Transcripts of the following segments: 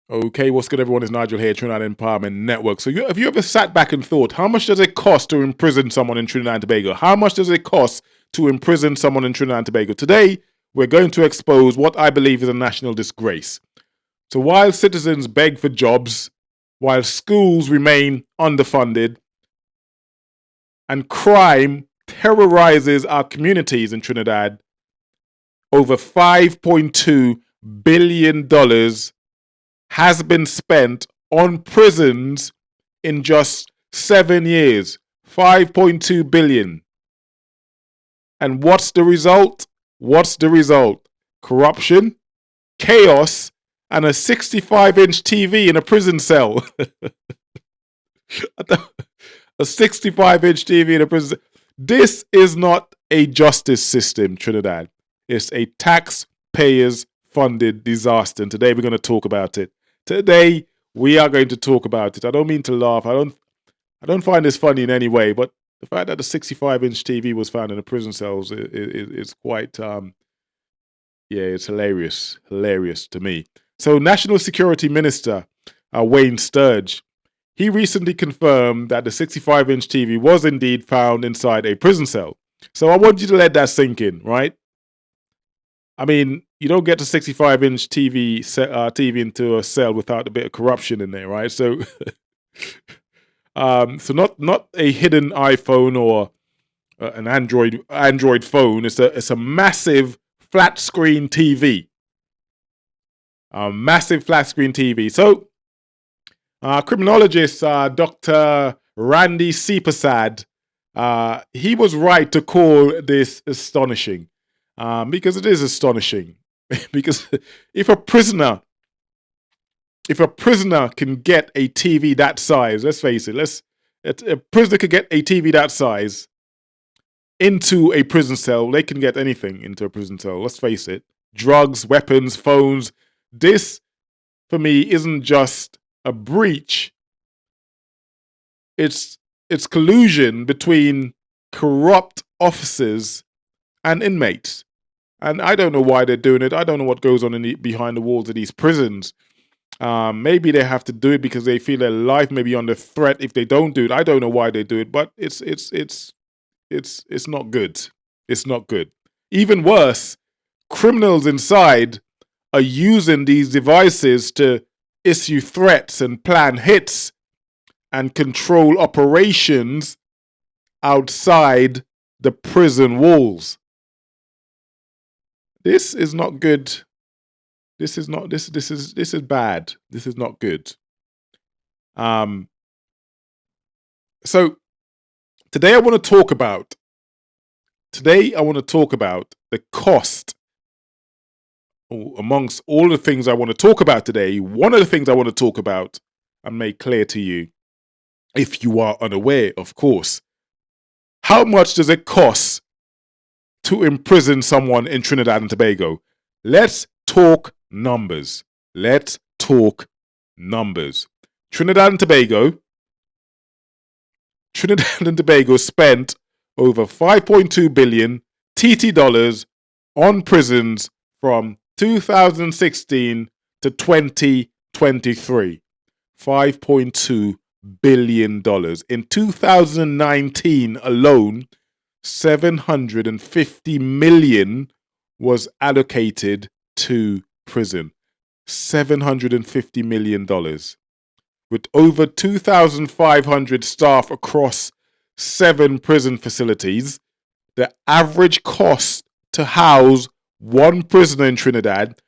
Okay, what's good, everyone? It's Nigel here, Trinidad Empowerment Network. So, have you ever sat back and thought, how much does it cost to imprison someone in Trinidad and Tobago? How much does it cost to imprison someone in Trinidad and Tobago? Today, we're going to expose what I believe is a national disgrace. So, while citizens beg for jobs, while schools remain underfunded, and crime terrorizes our communities in Trinidad, over $5.2 billion has been spent on prisons in just 7 years. 5.2 billion. And what's the result? What's the result? Corruption, chaos, and a 65-inch TV in a prison cell. A 65-inch TV in a prison. This is not a justice system, Trinidad. It's a taxpayers funded disaster. And today we're going to talk about it. Today we are going to talk about it. I don't mean to laugh. I don't find this funny in any way, but the fact that the 65-inch TV was found in a prison cell is quite it's hilarious to me. So National Security Minister Wayne Sturge, he recently confirmed that the 65-inch TV was indeed found inside a prison cell. So I want you to let that sink in, right? I mean, you don't get the 65-inch TV into a cell without a bit of corruption in there, right? So, so not a hidden iPhone or an Android phone. It's a massive flat screen TV. A massive flat screen TV. So, criminologist Dr. Randy Seepersad, he was right to call this astonishing. Because it is astonishing. Because if a prisoner can get a TV that size, let's face it, a prisoner could get a TV that size into a prison cell. They can get anything into a prison cell. Let's face it: drugs, weapons, phones. This, for me, isn't just a breach. It's collusion between corrupt officers and inmates. And I don't know why they're doing it. I don't know what goes on behind the walls of these prisons. Maybe they have to do it because they feel their life may be under threat if they don't do it. I don't know why they do it, but it's not good. It's not good. Even worse, criminals inside are using these devices to issue threats and plan hits and control operations outside the prison walls. This is not good. This is bad. This is not good. So today I want to talk about the cost. Amongst all the things I want to talk about today, one of the things I want to talk about and make clear to you, if you are unaware, of course, how much does it cost to imprison someone in Trinidad and Tobago? Let's talk numbers. Trinidad and Tobago spent over 5.2 billion TT dollars on prisons from 2016 to 2023. $5.2 billion. In 2019 alone, 750 million was allocated to prison. $750 million. With over 2,500 staff across 7 prison facilities, the average cost to house one prisoner in Trinidad,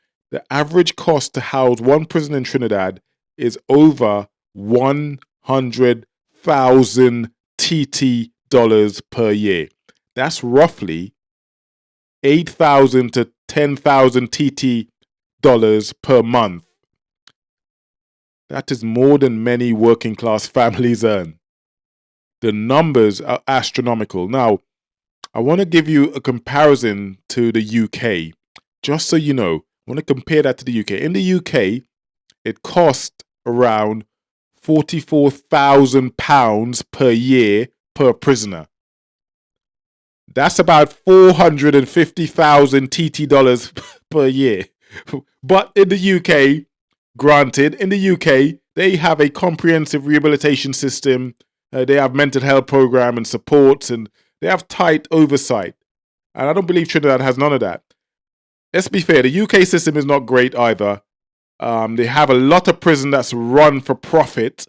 is over 100,000 TT dollars per year. That's roughly 8,000 to 10,000 TT dollars per month. That is more than many working class families earn. The numbers are astronomical. Now, I want to give you a comparison to the UK. Just so you know, I want to compare that to the UK. In the UK, it costs around £44,000 per year per prisoner. That's about 450,000 TT dollars per year. But in the UK, Granted, in the UK, they have a comprehensive rehabilitation system. They have mental health program and supports, and they have tight oversight. And I don't believe Trinidad has none of that. Let's be fair, the UK system is not great either. They have a lot of prison that's run for profit.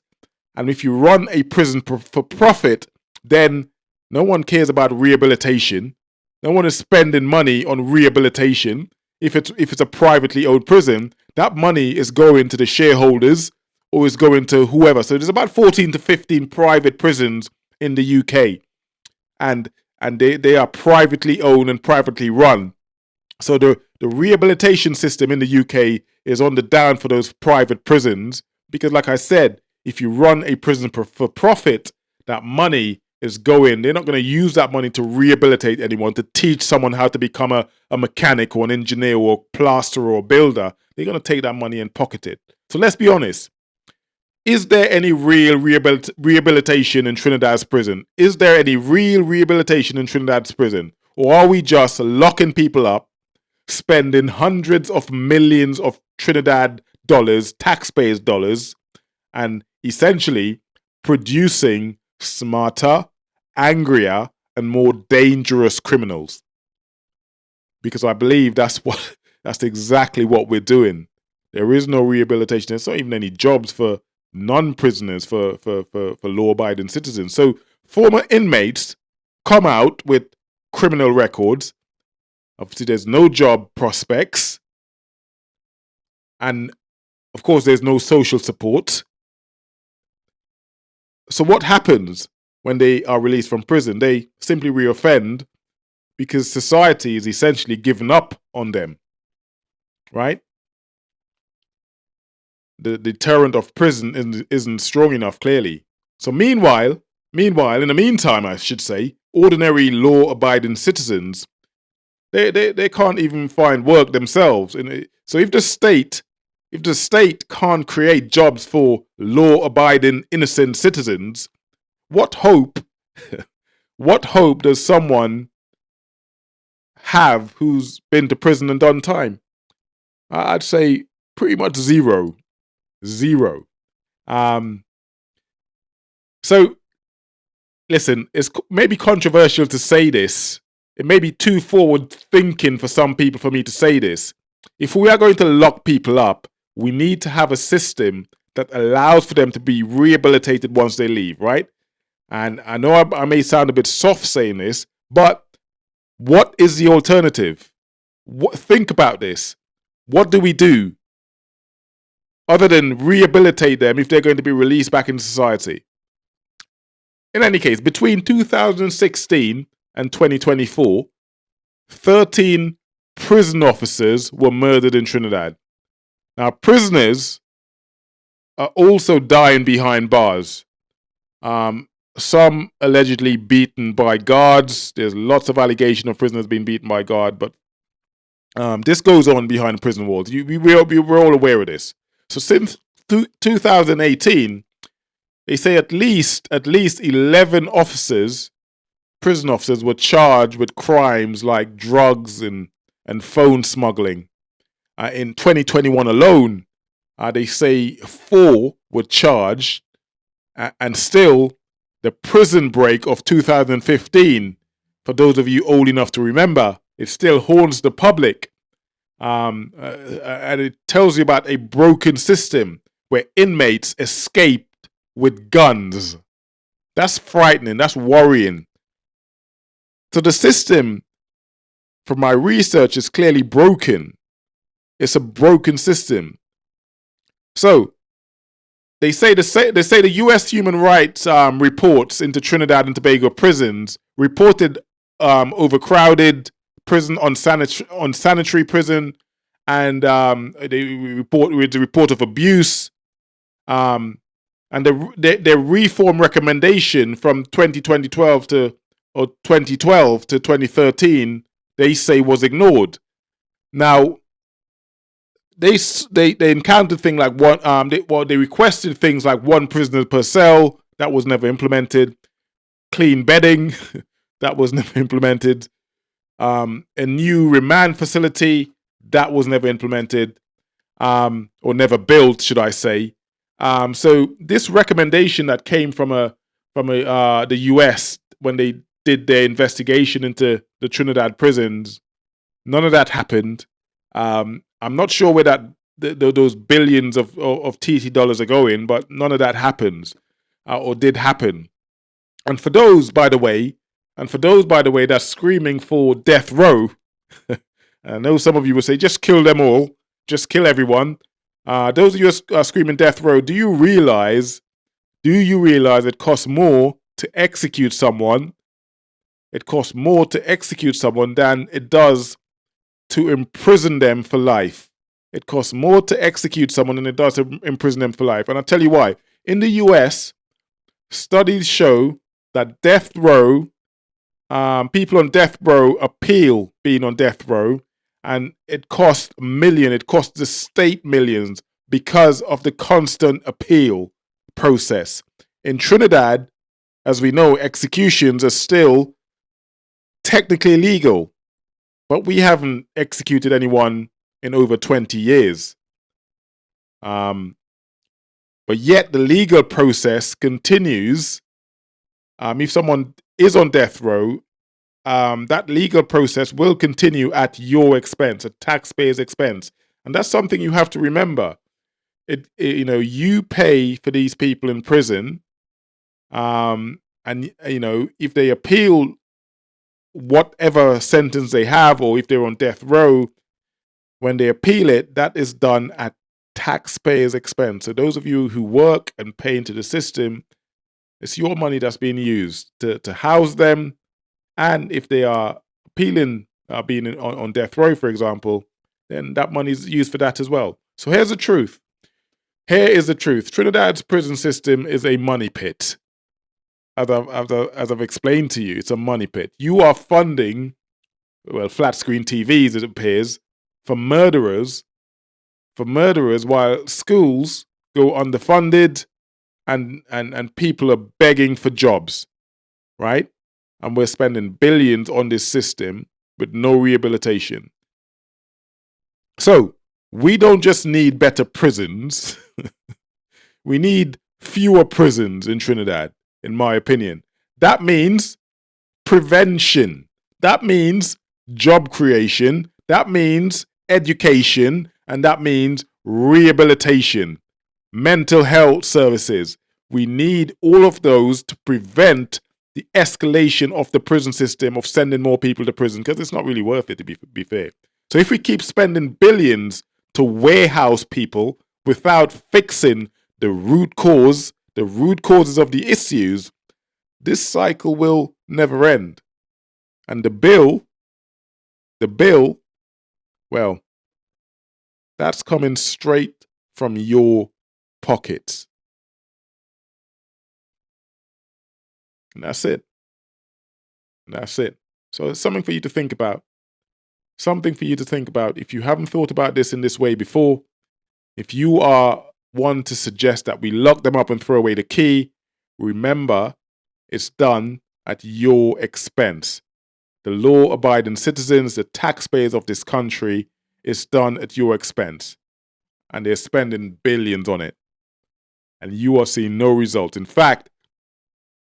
And if you run a prison for profit, then no one cares about rehabilitation. No one is spending money on rehabilitation. If it's a privately owned prison, that money is going to the shareholders or is going to whoever. So there's about 14 to 15 private prisons in the UK. And they are privately owned and privately run. So the rehabilitation system in the UK is on the down for those private prisons because, like I said, if you run a prison for profit, that money is going. They're not going to use that money to rehabilitate anyone, to teach someone how to become a mechanic or an engineer or a plasterer or builder. They're going to take that money and pocket it. So let's be honest. Is there any real rehabilitation in Trinidad's prison? Is there any real rehabilitation in Trinidad's prison? Or are we just locking people up, spending hundreds of millions of Trinidad dollars, taxpayers' dollars, and essentially producing smarter, angrier, and more dangerous criminals? Because I believe that's exactly what we're doing. There is no rehabilitation. There's not even any jobs for non-prisoners, for law-abiding citizens. So former inmates come out with criminal records. Obviously, there's no job prospects. And, of course, there's no social support. So what happens when they are released from prison? They simply reoffend because society is essentially given up on them, right? The deterrent of prison isn't strong enough, clearly. So meanwhile, in the meantime, I should say, ordinary law-abiding citizens, they can't even find work themselves. So if the state can't create jobs for law-abiding innocent citizens, what hope does someone have who's been to prison and done time? I'd say pretty much zero. So listen, it's maybe controversial to say this. It may be too forward thinking for some people for me to say this. If we are going to lock people up, we need to have a system that allows for them to be rehabilitated once they leave, right? And I know I may sound a bit soft saying this, but what is the alternative? Think about this. What do we do other than rehabilitate them if they're going to be released back into society? In any case, between 2016 and 2024, 13 prison officers were murdered in Trinidad. Now, prisoners are also dying behind bars. Some allegedly beaten by guards. There's lots of allegation of prisoners being beaten by guard, but this goes on behind prison walls. We're all aware of this. So since 2018, they say at least 11 prison officers were charged with crimes like drugs and phone smuggling. In 2021 alone, they say 4 were charged, and still the prison break of 2015, for those of you old enough to remember, it still haunts the public. And it tells you about a broken system where inmates escaped with guns. That's frightening. That's worrying. So the system, from my research, is clearly broken. It's a broken system. So they say the U.S. human rights reports into Trinidad and Tobago prisons reported overcrowded prison, unsanitary prison, and they report with the report of abuse. And their reform recommendation from 2012 to 2013, they say was ignored. Now, they encountered things like they requested things like 1 prisoner per cell. That was never implemented. Clean bedding, that was never implemented. A new remand facility, that was never implemented. or never built, should I say. So this recommendation that came from the US when they did their investigation into the Trinidad prisons, none of that happened. I'm not sure where those billions of TT dollars are going, but none of that happens or did happen. And for those, by the way, that's screaming for death row, I know some of you will say, just kill them all, just kill everyone. Those of you who are screaming death row, do you realize it costs more to execute someone? It costs more to execute someone than it does to imprison them for life. It costs more to execute someone than it does to imprison them for life. And I'll tell you why. In the US, studies show that death row, people on death row appeal being on death row, and it costs it costs the state millions because of the constant appeal process. In Trinidad, as we know, executions are still technically legal, but we haven't executed anyone in over 20 years. But yet the legal process continues. If someone is on death row, that legal process will continue at your expense, at taxpayers' expense. And that's something you have to remember. You pay for these people in prison, and if they appeal whatever sentence they have, or if they're on death row, when they appeal it, that is done at taxpayers' expense. So those of you who work and pay into the system, it's your money that's being used to house them. And if they are appealing, being on death row, for example, then that money is used for that as well. So here's the truth. Here is the truth. Trinidad's prison system is a money pit. As I've explained to you, it's a money pit. You are funding, flat screen TVs, it appears, for murderers, while schools go underfunded and people are begging for jobs, right? And we're spending billions on this system with no rehabilitation. So we don't just need better prisons. We need fewer prisons in Trinidad, in my opinion. That means prevention. That means job creation. That means education. And that means rehabilitation, mental health services. We need all of those to prevent the escalation of the prison system, of sending more people to prison, because it's not really worth it, to be fair. So if we keep spending billions to warehouse people without fixing the root causes of the issues, this cycle will never end. And the bill, well, that's coming straight from your pockets. And that's it. So it's something for you to think about. If you haven't thought about this in this way before, if you are one to suggest that we lock them up and throw away the key, remember, it's done at your expense. The law-abiding citizens, the taxpayers of this country, it's done at your expense. And they're spending billions on it. And you are seeing no results. In fact,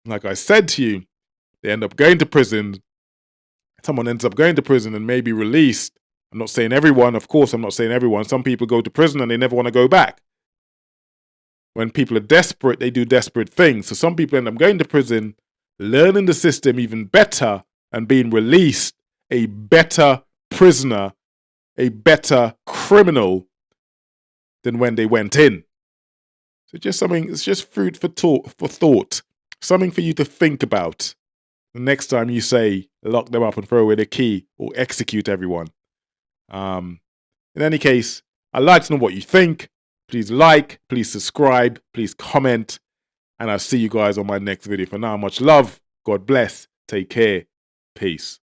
like I said to you, they end up going to prison. Someone ends up going to prison and may be released. I'm not saying everyone, of course, I'm not saying everyone. Some people go to prison and they never want to go back. When people are desperate, they do desperate things. So some people end up going to prison, learning the system even better, and being released a better prisoner, a better criminal than when they went in. So it's just food for thought. Something for you to think about the next time you say lock them up and throw away the key or execute everyone. In any case, I'd like to know what you think. Please like, please subscribe, please comment, and I'll see you guys on my next video. For now, much love, God bless, take care, peace.